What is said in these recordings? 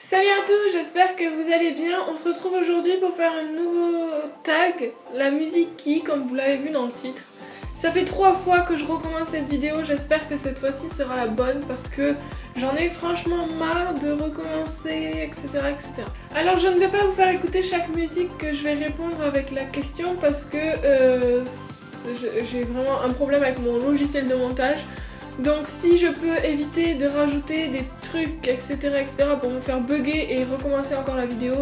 Salut à tous, j'espère que vous allez bien. On se retrouve aujourd'hui pour faire un nouveau tag, la musique qui, comme vous l'avez vu dans le titre. Ça fait 3 fois que je recommence cette vidéo, j'espère que cette fois-ci sera la bonne parce que j'en ai franchement marre de recommencer, etc., etc. Alors je ne vais pas vous faire écouter chaque musique que je vais répondre avec la question parce que j'ai vraiment un problème avec mon logiciel de montage. Donc si je peux éviter de rajouter des trucs, etc., etc. pour me faire bugger et recommencer encore la vidéo,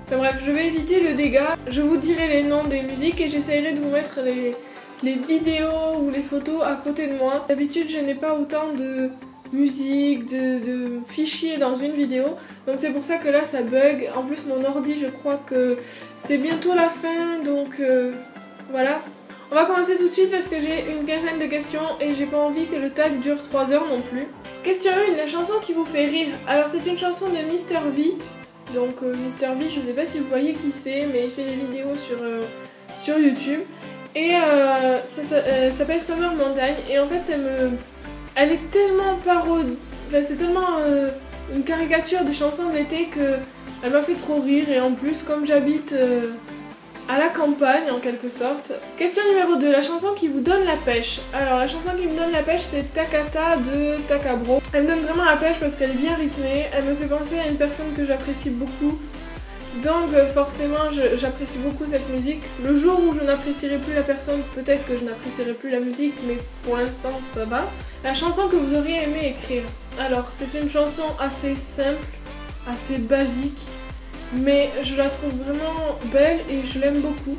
enfin bref, je vais éviter le dégât. Je vous dirai les noms des musiques et j'essaierai de vous mettre les vidéos ou les photos à côté de moi. D'habitude je n'ai pas autant de musique, de fichiers dans une vidéo, donc c'est pour ça que là ça bug. En plus mon ordi, je crois que c'est bientôt la fin, donc voilà. On va commencer tout de suite parce que j'ai une quinzaine de questions et j'ai pas envie que le tag dure 3 heures non plus. Question 1, la chanson qui vous fait rire. Alors c'est une chanson de Mr V. Donc Mr V, je sais pas si vous voyez qui c'est, mais il fait des vidéos sur YouTube. Et ça s'appelle Summer Montagne. Et en fait elle est tellement parodique, enfin c'est tellement une caricature des chansons de l'été que elle m'a fait trop rire. Et en plus comme j'habite à la campagne en quelque sorte. Question numéro 2, la chanson qui vous donne la pêche. Alors la chanson qui me donne la pêche c'est Takata de Takabro. Elle me donne vraiment la pêche parce qu'elle est bien rythmée, elle me fait penser à une personne que j'apprécie beaucoup. Donc forcément j'apprécie beaucoup cette musique. Le jour où je n'apprécierai plus la personne, peut-être que je n'apprécierai plus la musique, mais pour l'instant ça va. La chanson que vous auriez aimé écrire. Alors c'est une chanson assez simple, assez basique, mais je la trouve vraiment belle et je l'aime beaucoup.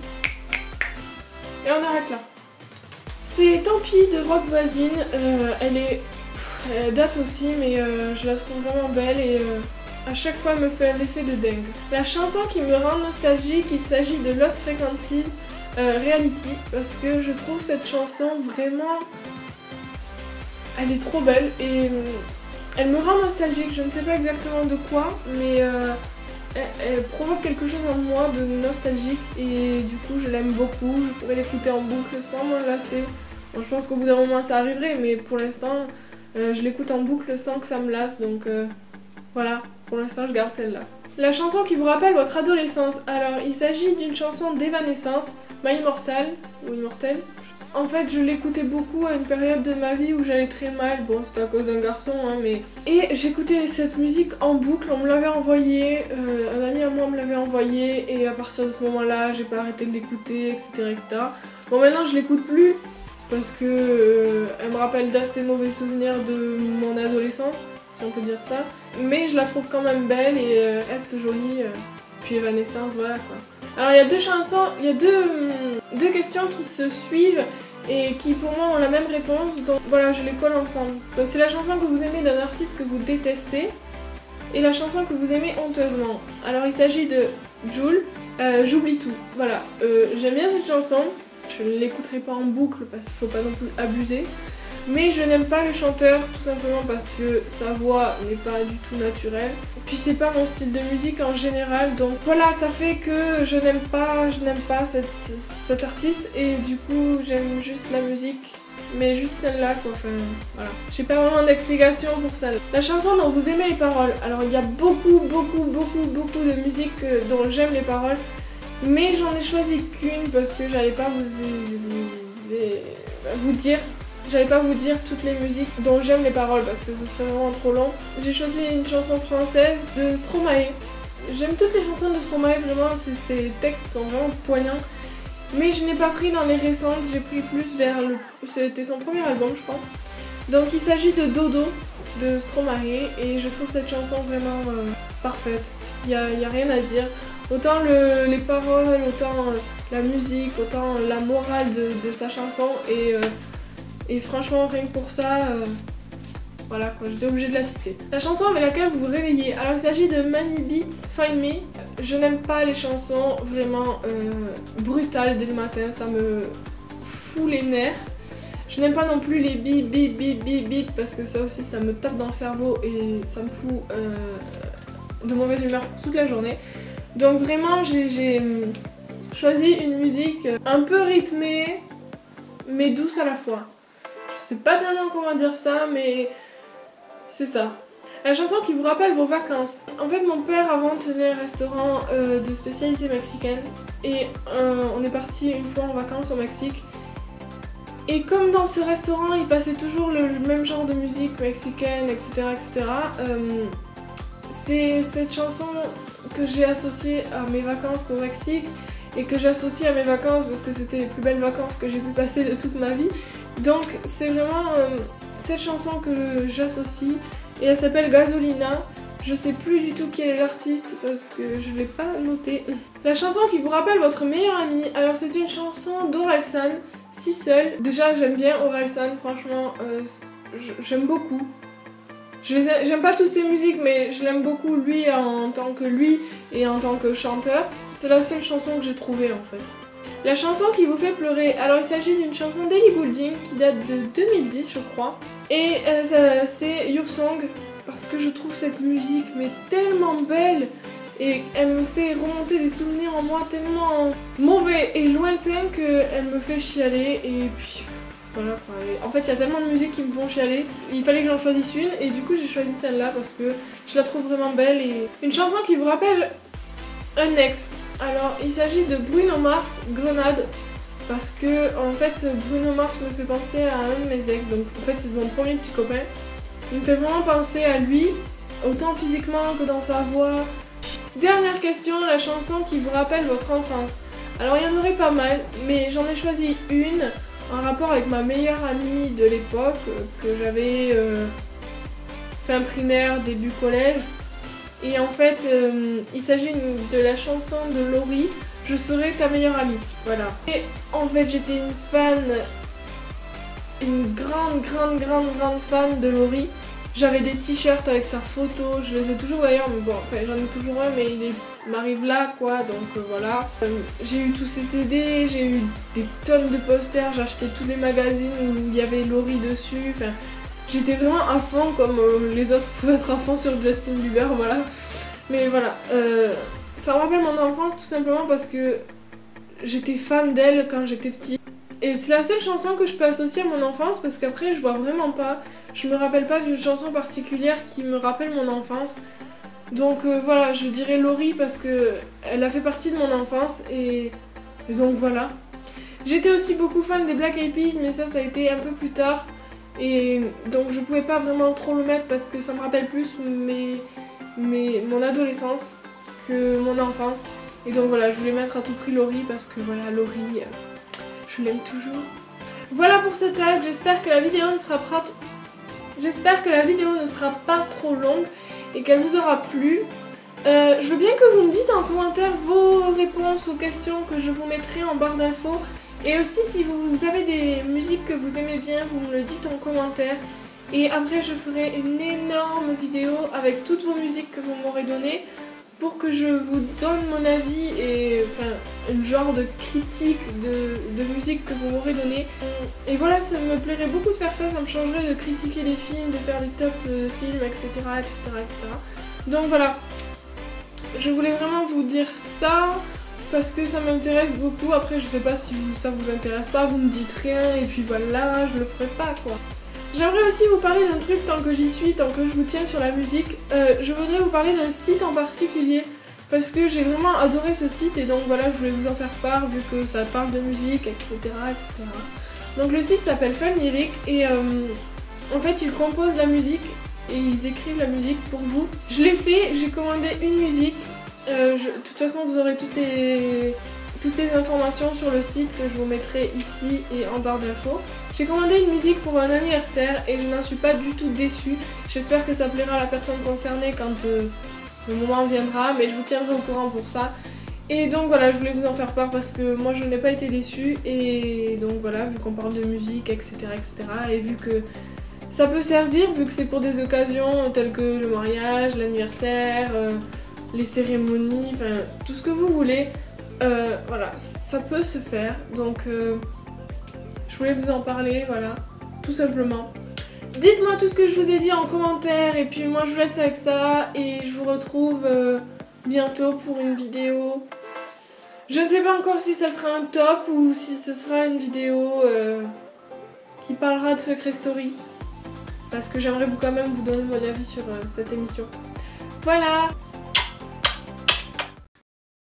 Et on arrête là. C'est Tant pis de Rock Voisine, elle date aussi, mais je la trouve vraiment belle et à chaque fois elle me fait l'effet de dingue. La chanson qui me rend nostalgique, il s'agit de Lost Frequencies Reality, parce que je trouve cette chanson vraiment... elle est trop belle et elle me rend nostalgique, je ne sais pas exactement de quoi, mais... elle provoque quelque chose en moi de nostalgique et du coup je l'aime beaucoup. Je pourrais l'écouter en boucle sans m'en lasser. Bon, je pense qu'au bout d'un moment ça arriverait, mais pour l'instant je l'écoute en boucle sans que ça me lasse, donc voilà, pour l'instant je garde celle-là. La chanson qui vous rappelle votre adolescence. Alors il s'agit d'une chanson d'Evanescence, My Immortal ou Immortel. En fait, je l'écoutais beaucoup à une période de ma vie où j'allais très mal. Bon, c'était à cause d'un garçon, hein, mais... Et j'écoutais cette musique en boucle, on me l'avait envoyée, un ami à moi me l'avait envoyée, et à partir de ce moment-là, j'ai pas arrêté de l'écouter, etc., etc. Bon, maintenant, je l'écoute plus, parce que elle me rappelle d'assez mauvais souvenirs de mon adolescence, si on peut dire ça. Mais je la trouve quand même belle et reste jolie, puis Evanescence, voilà quoi. Alors il y a deux chansons, il y a deux questions qui se suivent et qui pour moi ont la même réponse, donc voilà, je les colle ensemble. Donc c'est la chanson que vous aimez d'un artiste que vous détestez et la chanson que vous aimez honteusement. Alors il s'agit de Jul, J'oublie tout. Voilà, j'aime bien cette chanson, je ne l'écouterai pas en boucle parce qu'il ne faut pas non plus abuser. Mais je n'aime pas le chanteur tout simplement parce que sa voix n'est pas du tout naturelle. Puis c'est pas mon style de musique en général, donc voilà, ça fait que je n'aime pas cet artiste et du coup j'aime juste la musique, mais juste celle-là quoi, enfin voilà. J'ai pas vraiment d'explication pour celle. La chanson dont vous aimez les paroles. Alors il y a beaucoup de musique dont j'aime les paroles, mais j'en ai choisi qu'une parce que j'allais pas J'allais pas vous dire toutes les musiques dont j'aime les paroles parce que ce serait vraiment trop long. J'ai choisi une chanson française de Stromae. J'aime toutes les chansons de Stromae, vraiment, ses textes sont vraiment poignants. Mais je n'ai pas pris dans les récentes, j'ai pris plus vers c'était son premier album je crois. Donc il s'agit de Dodo de Stromae et je trouve cette chanson vraiment parfaite. Y a rien à dire. Autant les paroles, autant la musique, autant la morale de sa chanson et franchement, rien que pour ça, voilà quoi, j'étais obligée de la citer. La chanson avec laquelle vous vous réveillez. Alors il s'agit de Mani Beat, Find Me. Je n'aime pas les chansons vraiment brutales dès le matin, ça me fout les nerfs. Je n'aime pas non plus les bip bip bip bip bip parce que ça aussi ça me tape dans le cerveau et ça me fout de mauvaise humeur toute la journée. Donc vraiment j'ai choisi une musique un peu rythmée mais douce à la fois. Je sais pas tellement comment dire ça, mais c'est ça. La chanson qui vous rappelle vos vacances. En fait, mon père avant tenait un restaurant de spécialité mexicaine et on est parti une fois en vacances au Mexique. Et comme dans ce restaurant, il passait toujours le même genre de musique mexicaine, etc. etc. C'est cette chanson que j'ai associée à mes vacances au Mexique et que j'associe à mes vacances parce que c'était les plus belles vacances que j'ai pu passer de toute ma vie. Donc c'est vraiment cette chanson que j'associe et elle s'appelle Gasolina. Je sais plus du tout qui est l'artiste parce que je l'ai pas noté. La chanson qui vous rappelle votre meilleur ami. Alors c'est une chanson d'Orelsan, Si Seul. Déjà j'aime bien Orelsan, franchement j'aime beaucoup. J'aime pas toutes ses musiques mais je l'aime beaucoup lui en tant que lui et en tant que chanteur. C'est la seule chanson que j'ai trouvée en fait. La chanson qui vous fait pleurer, alors il s'agit d'une chanson d'Ellie Goulding qui date de 2010 je crois. Et c'est Your Song parce que je trouve cette musique mais tellement belle et elle me fait remonter des souvenirs en moi tellement mauvais et lointains qu'elle me fait chialer et puis voilà quoi. En fait il y a tellement de musiques qui me font chialer, il fallait que j'en choisisse une et du coup j'ai choisi celle-là parce que je la trouve vraiment belle. Et une chanson qui vous rappelle un ex. Alors il s'agit de Bruno Mars, Grenade, parce que en fait Bruno Mars me fait penser à un de mes ex, donc en fait c'est mon premier petit copain. Il me fait vraiment penser à lui, autant physiquement que dans sa voix. Dernière question, la chanson qui vous rappelle votre enfance. Alors il y en aurait pas mal, mais j'en ai choisi une en rapport avec ma meilleure amie de l'époque, que j'avais fin primaire, début collège. Et en fait, il s'agit de la chanson de Laurie, Je serai ta meilleure amie, voilà. Et en fait, j'étais une grande fan de Laurie. J'avais des t-shirts avec sa photo, je les ai toujours d'ailleurs, mais bon, enfin j'en ai toujours un, mais il m'arrive là quoi, donc voilà. J'ai eu tous ces CD, j'ai eu des tonnes de posters, j'ai acheté tous les magazines où il y avait Laurie dessus, enfin... J'étais vraiment à fond comme les autres pouvaient être à fond sur Justin Bieber, voilà. Mais voilà, ça me rappelle mon enfance tout simplement parce que j'étais fan d'elle quand j'étais petite. Et c'est la seule chanson que je peux associer à mon enfance parce qu'après je vois vraiment pas, je me rappelle pas d'une chanson particulière qui me rappelle mon enfance. Donc voilà, je dirais Laurie parce que elle a fait partie de mon enfance et donc voilà. J'étais aussi beaucoup fan des Black Eyed Peas mais ça a été un peu plus tard. Et donc je pouvais pas vraiment trop le mettre parce que ça me rappelle plus mon adolescence que mon enfance. Et donc voilà, je voulais mettre à tout prix Laurie parce que voilà, Laurie, je l'aime toujours. Voilà pour ce tag, j'espère que la vidéo ne sera pas trop longue et qu'elle vous aura plu. Je veux bien que vous me dites en commentaire vos réponses aux questions que je vous mettrai en barre d'infos. Et aussi si vous avez des musiques que vous aimez bien, vous me le dites en commentaire. Et après je ferai une énorme vidéo avec toutes vos musiques que vous m'aurez données pour que je vous donne mon avis et enfin une genre de critique de musique que vous m'aurez donné. Et voilà, ça me plairait beaucoup de faire ça, ça me changerait de critiquer les films, de faire les tops de films, etc. etc. Donc voilà, je voulais vraiment vous dire ça. Parce que ça m'intéresse beaucoup, après je sais pas si ça vous intéresse pas, vous me dites rien et puis voilà, je le ferai pas quoi. J'aimerais aussi vous parler d'un truc tant que j'y suis, tant que je vous tiens sur la musique. Je voudrais vous parler d'un site en particulier parce que j'ai vraiment adoré ce site et donc voilà, je voulais vous en faire part vu que ça parle de musique, etc. Donc le site s'appelle Fun Lyric et en fait ils composent la musique et ils écrivent la musique pour vous. Je l'ai fait, j'ai commandé une musique. De toute façon vous aurez toutes les informations sur le site que je vous mettrai ici et en barre d'infos. J'ai commandé une musique pour un anniversaire et je n'en suis pas du tout déçue. J'espère que ça plaira à la personne concernée quand le moment viendra, mais je vous tiendrai au courant pour ça. Et donc voilà, je voulais vous en faire part parce que moi je n'ai pas été déçue et donc voilà, vu qu'on parle de musique, etc. et vu que ça peut servir, vu que c'est pour des occasions telles que le mariage, l'anniversaire, les cérémonies, enfin tout ce que vous voulez, voilà, ça peut se faire, donc je voulais vous en parler, voilà, tout simplement. Dites-moi tout ce que je vous ai dit en commentaire et puis moi je vous laisse avec ça et je vous retrouve bientôt pour une vidéo. Je ne sais pas encore si ça sera un top ou si ce sera une vidéo qui parlera de Secret Story. parce que j'aimerais quand même vous donner mon avis sur cette émission. Voilà!